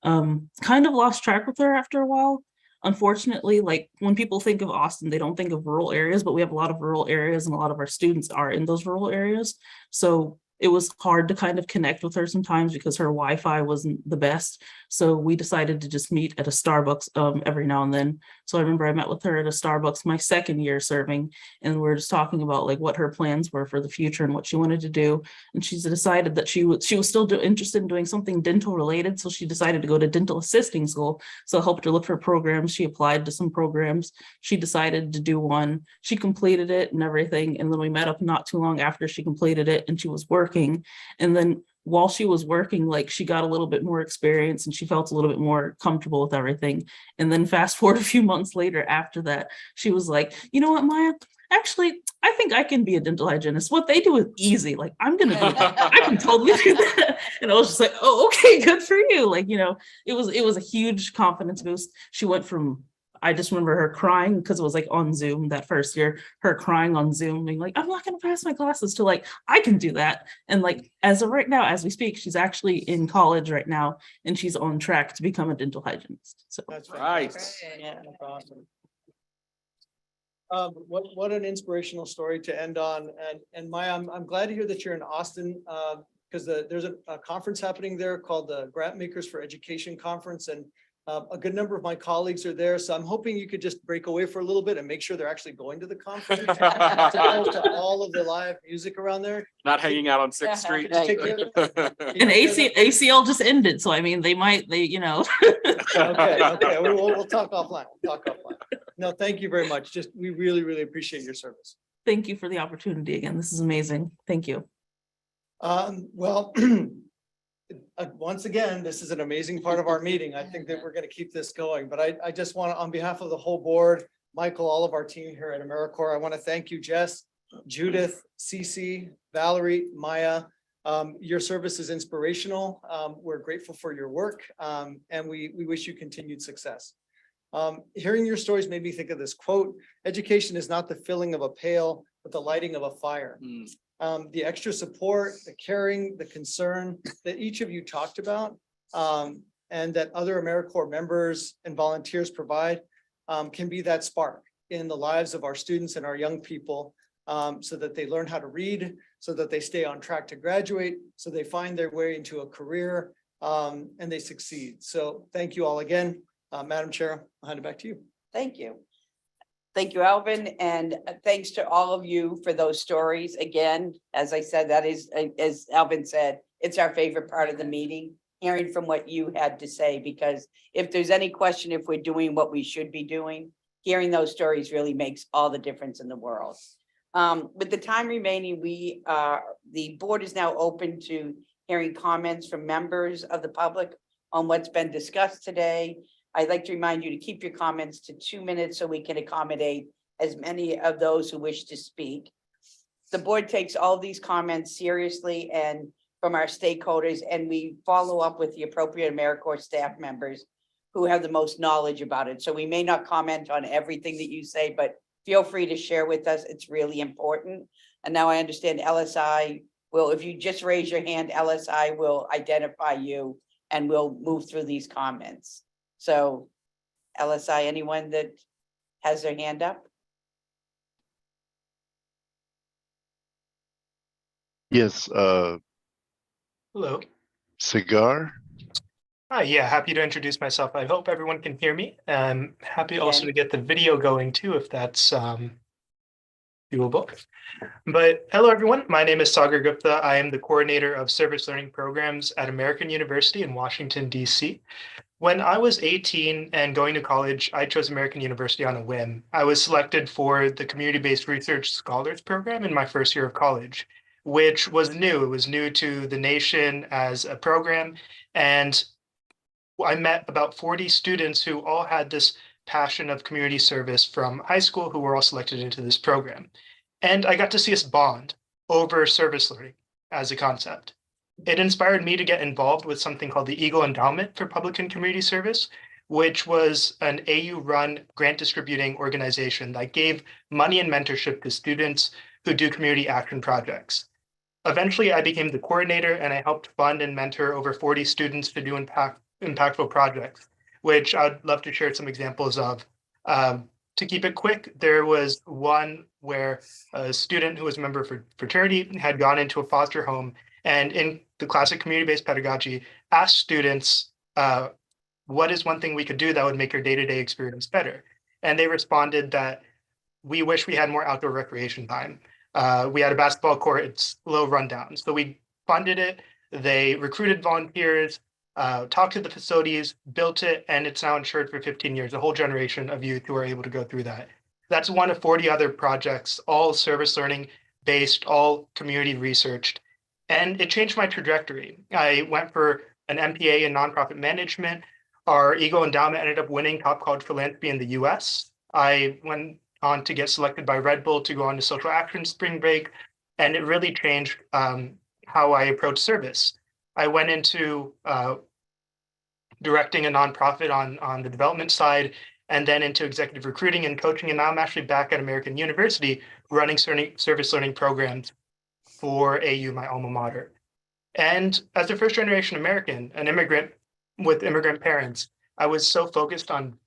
Kind of lost track with her after a while. Unfortunately, like when people think of Austin, they don't think of rural areas, but we have a lot of rural areas, and a lot of our students are in those rural areas. So it was hard to kind of connect with her sometimes because her Wi-Fi wasn't the best. So we decided to just meet at a Starbucks every now and then. So I remember I met with her at a Starbucks my 2nd year serving, and we were just talking about like what her plans were for the future and what she wanted to do. And she decided that she was still interested in doing something dental related. So she decided to go to dental assisting school. So I helped her look for programs. She applied to some programs. She decided to do one. She completed it and everything. And then we met up not too long after she completed it, and she was working. And then while she was working, like she got a little bit more experience and she felt a little bit more comfortable with everything. And then fast forward a few months later after that, she was like, you know what, Maya, actually, I think I can be a dental hygienist. What they do is easy. Like I can totally do that. And I was just like, oh, okay, good for you. Like, you know, it was a huge confidence boost. She went from I just remember her crying because it was like on Zoom that first year, her crying on Zoom, being like, I'm not going to pass my classes, to like, I can do that. And like, as of right now, as we speak, she's actually in college right now, and she's on track to become a dental hygienist. So That's Right. fantastic. Yeah. That's awesome. What an inspirational story to end on. And Maya, I'm glad to hear that you're in Austin, because there's a conference happening there called the Grant Makers for Education Conference, and a good number of my colleagues are there. So I'm hoping you could just break away for a little bit and make sure they're actually going to the conference, as opposed to all of the live music around there. Not hanging out on Sixth Street. Right. Take care and ACL just ended. So I mean, they you know. Okay, we'll talk offline. No, thank you very much. Just, we really, really appreciate your service. Thank you for the opportunity again. This is amazing. Thank you. Well, once again, this is an amazing part of our meeting. I think that we're going to keep this going, but I just want to, on behalf of the whole board, Michael, all of our team here at AmeriCorps, I want to thank you, Jess, Judith, Cece, Valerie, Maya. Your service is inspirational. We're grateful for your work, and we wish you continued success. Hearing your stories made me think of this quote: education is not the filling of a pail, but the lighting of a fire. The extra support, the caring, the concern that each of you talked about, and that other AmeriCorps members and volunteers provide, can be that spark in the lives of our students and our young people, so that they learn how to read, so that they stay on track to graduate, so they find their way into a career, and they succeed. So thank you all again. Madam Chair, I'll hand it back to you. Thank you. Thank you, Alvin, and thanks to all of you for those stories. Again, as I said, that is, as Alvin said, it's our favorite part of the meeting, hearing from what you had to say, because if there's any question if we're doing what we should be doing, hearing those stories really makes all the difference in the world. With the time remaining, the board is now open to hearing comments from members of the public on what's been discussed today. I'd like to remind you to keep your comments to 2 minutes so we can accommodate as many of those who wish to speak. The board takes all these comments seriously and from our stakeholders, and we follow up with the appropriate AmeriCorps staff members who have the most knowledge about it. So we may not comment on everything that you say, but feel free to share with us. It's really important. And now I understand LSI will, if you just raise your hand, LSI will identify you and we'll move through these comments. So LSI, anyone that has their hand up? Yes, Hello. Cigar. Hi, yeah, happy to introduce myself. I hope everyone can hear me. I'm happy also Can. to get the video going too, if that's doable. But hello, everyone. My name is Sagar Gupta. I am the coordinator of service learning programs at American University in Washington, D.C. When I was 18 and going to college, I chose American University on a whim. I was selected for the Community-Based Research Scholars Program in my first year of college, which was new. It was new to the nation as a program. And I met about 40 students who all had this passion of community service from high school who were all selected into this program. And I got to see us bond over service learning as a concept. It inspired me to get involved with something called the Eagle Endowment for Public and Community Service, which was an AU-run grant distributing organization that gave money and mentorship to students who do community action projects. Eventually, I became the coordinator and I helped fund and mentor over 40 students to do impactful projects, which I'd love to share some examples of. To keep it quick, there was one where a student who was a member of a fraternity had gone into a foster home and in the classic community-based pedagogy, asked students, what is one thing we could do that would make your day-to-day experience better? And they responded that we wish we had more outdoor recreation time. We had a basketball court, it's low rundown. So we funded it, they recruited volunteers, talked to the facilities, built it, and it's now insured for 15 years, a whole generation of youth who are able to go through that. That's one of 40 other projects, all service learning based, all community researched. And it changed my trajectory. I went for an MPA in nonprofit management. Our Eagle Endowment ended up winning Top College Philanthropy in the US. I went on to get selected by Red Bull to go on to Social Action Spring Break. And it really changed how I approach service. I went into directing a nonprofit on the development side, and then into executive recruiting and coaching. And now I'm actually back at American University running service learning programs for AU, my alma mater. And as a first generation American, an immigrant with immigrant parents, I was so focused on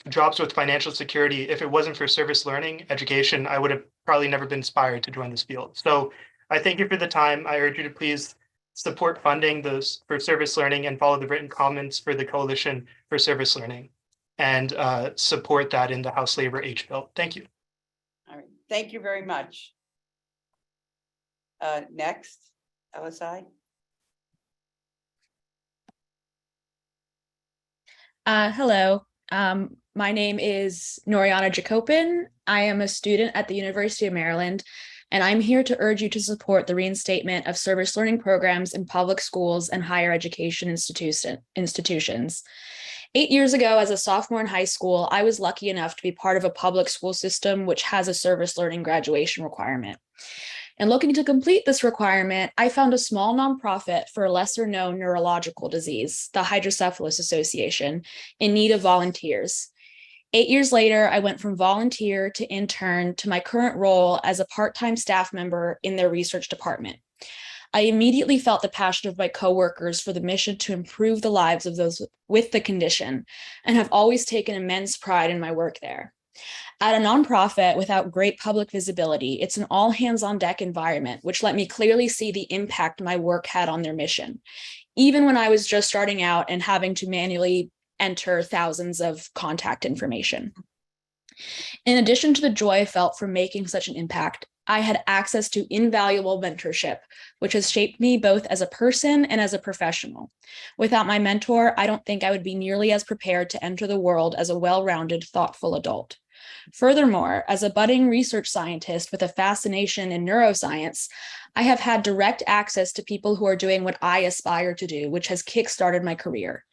jobs with financial security. If it wasn't for service learning education, I would have probably never been inspired to join this field. So I thank you for the time. I urge you to please support funding for service learning and follow the written comments for the Coalition for Service Learning and support that in the House Labor H bill. Thank you. All right, thank you very much. Next, LSI. Hello, my name is Noriana Jacopin. I am a student at the University of Maryland, and I'm here to urge you to support the reinstatement of service learning programs in public schools and higher education institutions. 8 years ago, as a sophomore in high school, I was lucky enough to be part of a public school system which has a service learning graduation requirement. And looking to complete this requirement, I found a small nonprofit for a lesser known neurological disease, the Hydrocephalus Association, in need of volunteers. 8 years later, I went from volunteer to intern to my current role as a part-time staff member in their research department. I immediately felt the passion of my coworkers for the mission to improve the lives of those with the condition, and have always taken immense pride in my work there. At a nonprofit without great public visibility, it's an all hands on deck environment, which let me clearly see the impact my work had on their mission, even when I was just starting out and having to manually enter thousands of contact information. In addition to the joy I felt from making such an impact, I had access to invaluable mentorship, which has shaped me both as a person and as a professional. Without my mentor, I don't think I would be nearly as prepared to enter the world as a well-rounded, thoughtful adult. Furthermore, as a budding research scientist with a fascination in neuroscience, I have had direct access to people who are doing what I aspire to do, which has kickstarted my career.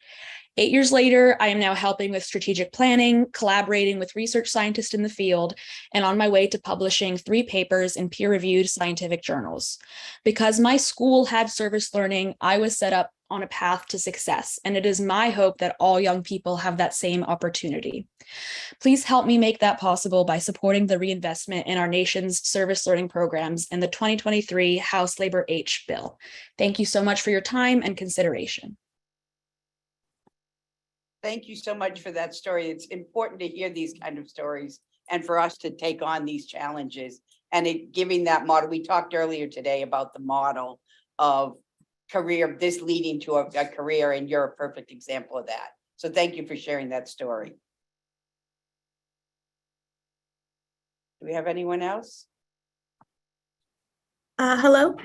8 years later, I am now helping with strategic planning, collaborating with research scientists in the field, and on my way to publishing 3 papers in peer-reviewed scientific journals. Because my school had service learning, I was set up on a path to success, and it is my hope that all young people have that same opportunity. Please help me make that possible by supporting the reinvestment in our nation's service learning programs and the 2023 House Labor H bill. Thank you so much for your time and consideration. Thank you so much for that story. It's important to hear these kind of stories and for us to take on these challenges and giving that model. We talked earlier today about the model of career, this leading to a career, and you're a perfect example of that. So thank you for sharing that story. Do we have anyone else? Hello,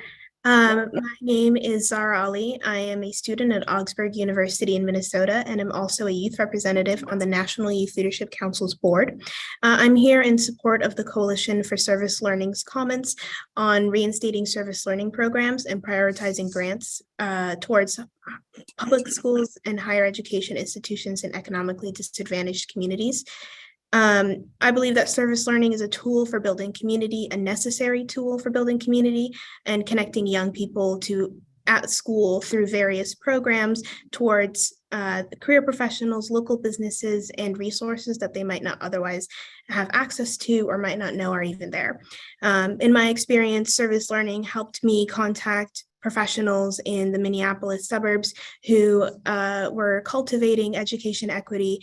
my name is Zara Ali. I am a student at Augsburg University in Minnesota, and I'm also a youth representative on the National Youth Leadership Council's board. I'm here in support of the Coalition for Service Learning's comments on reinstating service learning programs and prioritizing grants towards public schools and higher education institutions in economically disadvantaged communities. I believe that service learning is a tool for building community, a necessary tool for building community and connecting young people at school through various programs towards the career professionals, local businesses, and resources that they might not otherwise have access to or might not know are even there. In my experience, service learning helped me contact professionals in the Minneapolis suburbs who were cultivating education equity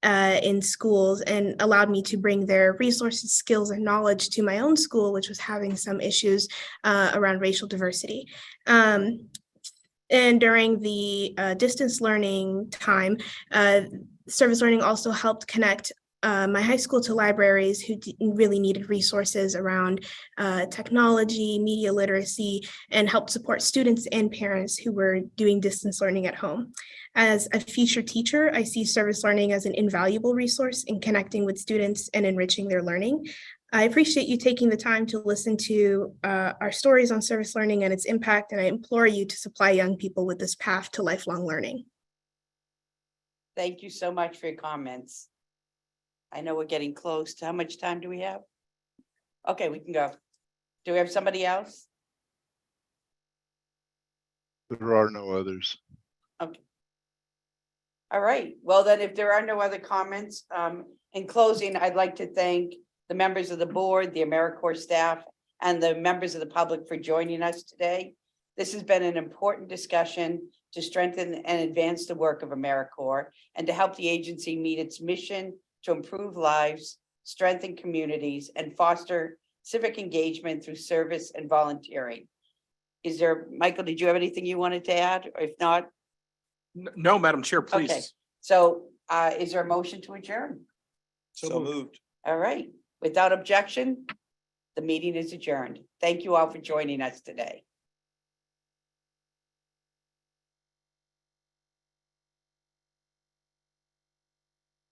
in schools, and allowed me to bring their resources, skills, and knowledge to my own school, which was having some issues around racial diversity. And during the distance learning time, service learning also helped connect my high school to libraries who really needed resources around technology, media literacy, and helped support students and parents who were doing distance learning at home. As a future teacher, I see service learning as an invaluable resource in connecting with students and enriching their learning. I appreciate you taking the time to listen to our stories on service learning and its impact, and I implore you to supply young people with this path to lifelong learning. Thank you so much for your comments. I know we're getting close to how much time do we have? Okay, we can go. Do we have somebody else? There are no others. Okay. All right, well then, if there are no other comments, in closing, I'd like to thank the members of the board, the AmeriCorps staff, and the members of the public for joining us today. This has been an important discussion to strengthen and advance the work of AmeriCorps and to help the agency meet its mission to improve lives, strengthen communities, and foster civic engagement through service and volunteering. Is there, Michael, did you have anything you wanted to add? Or if not, No, Madam Chair, okay. please. So is there a motion to adjourn? So moved. All right, without objection, the meeting is adjourned. Thank you all for joining us today.